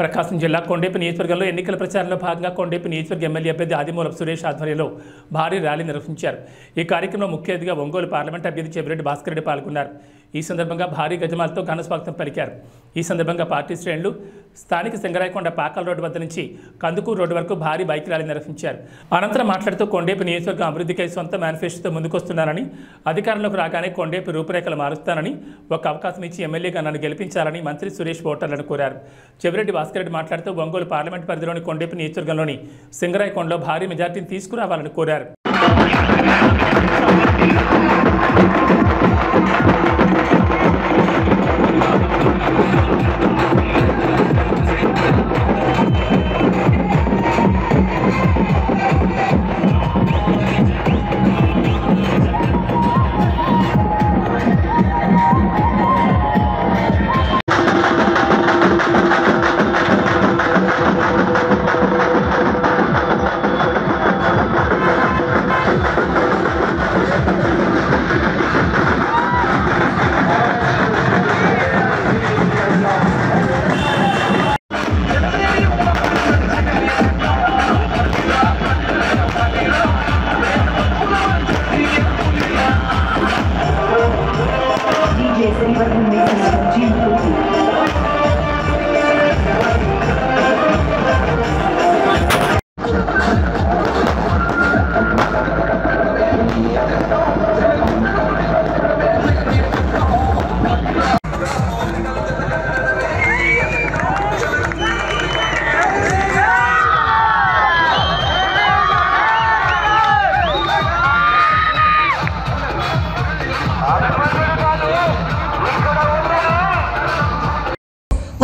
ప్రకాశం జిల్లా కొండేపి నియోజకవర్గంలో ఎన్నికల ప్రచారంలో భాగంగా కొండేపి నియోజకవర్గ ఎమ్మెల్యే అభ్యర్థి ఆదిమూలపు సురేష్ ఆధ్వర్యంలో భారీ ర్యాలీ నిర్వహించారు. ఈ కార్యక్రమంలో ముఖ్య అతిథిగా ఒంగోలు పార్లమెంట్ అభ్యర్థి చెవిరెడ్డి భాస్కర్ రెడ్డి పాల్గొన్నారు. ఈ సందర్భంగా భారీ గజమాలతో ఘన స్వాగతం పలికారు. ఈ సందర్భంగా పార్టీ శ్రేణులు స్థానిక సింగరాయకొండ పాకాల రోడ్డు వద్ద నుంచి కందుకూరు రోడ్డు వరకు భారీ బైక్ ర్యాలీ నిర్వహించారు. అనంతరం మాట్లాడుతూ కొండేపి నియోజకవర్గం అభివృద్ధికై సొంత మేనిఫెస్టోతో ముందుకొస్తున్నానని, అధికారంలోకి రాగానే కొండేపి రూపురేఖలు మారుస్తానని, ఒక అవకాశం ఇచ్చి ఎమ్మెల్యేగా నన్ను గెలిపించాలని మంత్రి సురేష్ ఓటర్లను కోరారు. చెవిరెడ్డి భాస్కర్ రెడ్డి మాట్లాడుతూ ఒంగోలు పార్లమెంట్ పరిధిలోని కొండేపి నియోజకవర్గంలోని సింగరాయకొండలో భారీ మెజార్టీని తీసుకురావాలని కోరారు.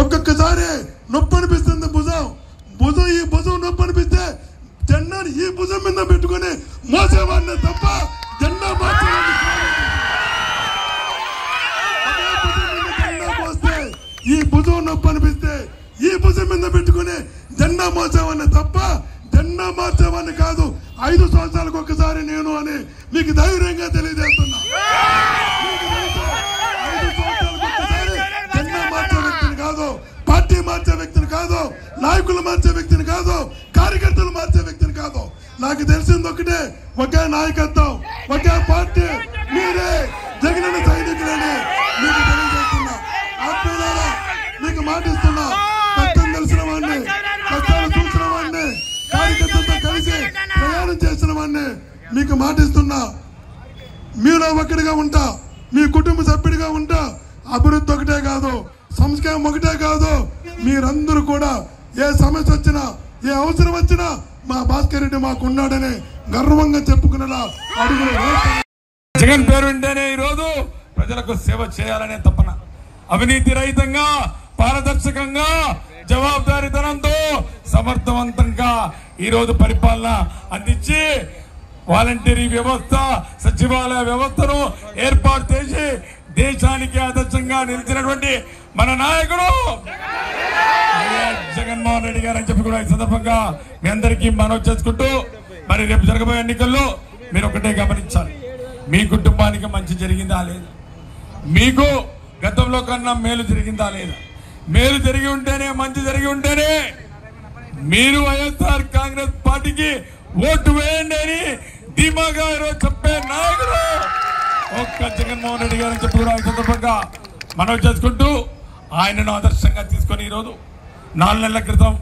ఒక్కొక్కసారి నొప్పి అనిపిస్తుంది భుజం ఈ భుజం నొప్పి అనిపిస్తే జెండాని ఈ భుజం మీద పెట్టుకుని మోసేవాడిని తప్ప జెండా మార్చేవాడిని మోస్తే ఈ భుజం నొప్పి అనిపిస్తే ఈ భుజం మీద పెట్టుకుని జెండా మోసేవాడిని తప్ప జెండా మార్చేవాడిని కాదు. 5 సంవత్సరాలకు ఒక్కసారి నేను అని మీకు ధైర్యంగా తెలియజేస్తున్నా. 5 సంవత్సరాలకు ఒక్కసారి జెండా మార్చే వ్యక్తిని కాదు, పార్టీ మార్చే వ్యక్తిని కాదు, నాయకులు మార్చే వ్యక్తిని కాదు, కార్యకర్తలు మార్చే వ్యక్తిని కాదు. నాకు తెలిసింది ఒకటే, ఒకే నాయకత్వం, ఒకే పార్టీ, మీరే జగనన్న సైనికులని మీకు తెలియజేస్తున్నా. ఆత్మీయులారా, మీకు మాటిస్తున్నా, కష్టం తెలిసిన వాడిని, కష్టాలు చూసిన వాడిని, కార్యకర్తలతో కలిసి ప్రయాణం చేసిన వాడిని మీకు మాటిస్తున్నా. మీలో ఒకటిగా ఉంటా, మీ కుటుంబ సభ్యుడిగా ఉంటా. అభివృద్ధి ఒకటే కాదు, సంస్కారం ఒకటే కాదు, మీరందరూ కూడా ఏ సమస్య వచ్చినా, ఏ అవసరం వచ్చినా మా భాస్కర్ రెడ్డి మాకున్నాడని గర్వంగా చెప్పుకునేలా అడుగులు. జగన్ పేరు వింటేనే ఈరోజు ప్రజలకు సేవ చేయాలనే తపన, అవినీతి రహితంగా, పారదర్శకంగా, జవాబుదారీతనంతో సమర్థవంతంగా ఈరోజు పరిపాలన అందించి వాలంటీరీ వ్యవస్థ, సచివాలయ వ్యవస్థను ఏర్పాటు చేసి దేశానికి ఆదర్శంగా నిలిచినటువంటి మన నాయకుడు జగన్మోహన్ రెడ్డి గారు అని చెప్పి కూడా ఈ సందర్భంగా మీ అందరికీ మనవి చేసుకుంటూ, మరి రేపు జరగబోయే ఎన్నికల్లో మీరు ఒకటే గమనించాలి, మీ కుటుంబానికి మంచి జరిగిందా లేదా, మీకు గతంలో కన్నా మేలు జరిగిందా లేదా. మేలు జరిగి ఉంటేనే, మంచి జరిగి ఉంటేనే మీరు వైఎస్ఆర్ కాంగ్రెస్ పార్టీకి ఓటు వేయండి అని ధీమాగా చెప్పే నాయకుడు ఒక్క జగన్మోహన్ రెడ్డి గారు అని చెప్పి కూడా ఈ సందర్భంగా మనవి చేసుకుంటూ, ఆయనను ఆదర్శంగా తీసుకొని ఈరోజు 4 నెలల క్రితం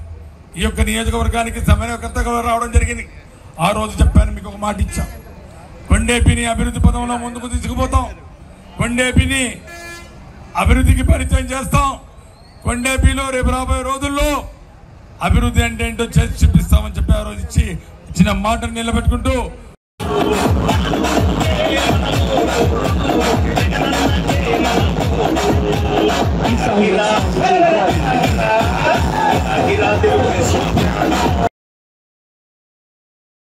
ఈ యొక్క నియోజకవర్గానికి సమన్వయకర్తగా రావడం జరిగింది. ఆ రోజు చెప్పాను, మీకు ఒక మాట ఇచ్చాం, కొండేపిని అభివృద్ధి పదంలో ముందుకు తీసుకుపోతాం, కొండేపిని అభివృద్ధికి పరిచయం చేస్తాం, కొండేపిలో రేపు రాబోయే రోజుల్లో అభివృద్ధి అంటే ఏంటో చేసి చూపిస్తామని చెప్పి ఆ రోజు ఇచ్చిన మాటను నిలబెట్టుకుంటూ